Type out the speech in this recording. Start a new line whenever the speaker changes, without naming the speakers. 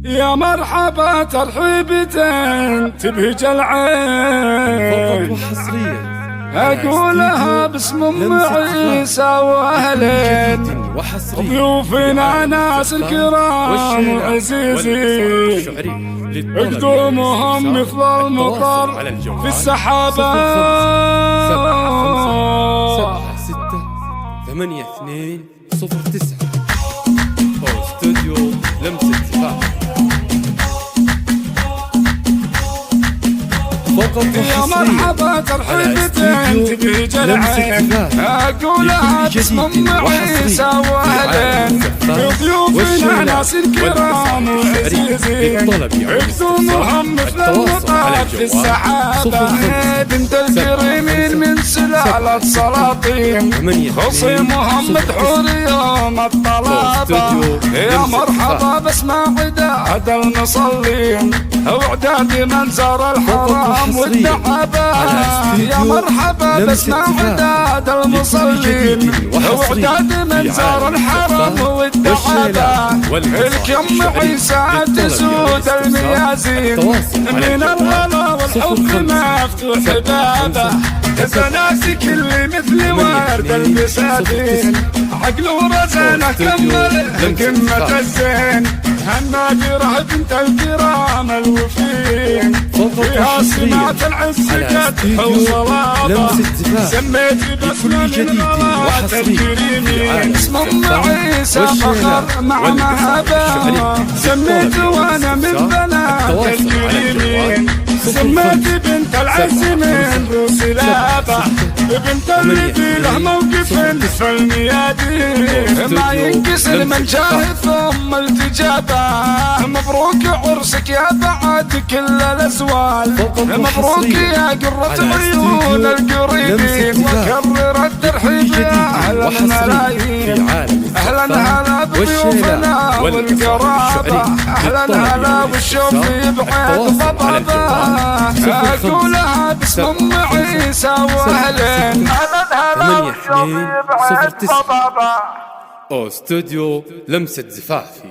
يا مرحبا ترحيبتين تبهج العين،
وحصريا
أقولها باسم أم عيسى وأهلين ضيوفنا ناس الكرام وعزيزين، قدومهم مثل المطر في السحابة.
7-6-8-2-0-9 استوديو لمسة زفاف.
يا مرحبا ترحيبتين تبهج العين، أقولها باسم أم عيسى وأهلين ضيوفنا ناس الكرام وعزيزين، قدومهم مثل المطر في السحابة. بنت الكريمين من سلالة سلاطين، خصيمهم مدحور يوم الطلابة. يا مرحبا باسماع عداد المصلين واعداد من زار الحرام والدعابة. يا مرحبا باسماع عداد المصلين واعداد من زار الحرام والدعابة. الكم عيسى تسود الميازين، من الغلا والحب مفتوح بابه. بناتك اللي مثل ورد البساتين، عقل ورزانه كمل قمة الزين. هالنادرة بنت الكرام الوفين، فيها سمات العز قدح وصلابة. سميت باسم الغلات الكريمين، اسم أم عيسى فخر مع مهابة. سميت وانا من بنات الكريمين، سميت بنت العز من ذو سلابة. بنت اللي في له موقف في الميادين، ما ينكسر من شاهد ثم التجابة. مبروك عرسك يا بعد كل الأزوال، مبروك يا قرة عيون القريبين. وكرر الترحيب يا أهل الملايين، أهلا هلا بضيوفنا والقرابة. أهلا هلا والشوف يبعد ضبابة. أقولها باسم أم عيسى وأهلين، أهلا هلا والشوف يبعد ضبابة.
استوديو لمسة زفافي.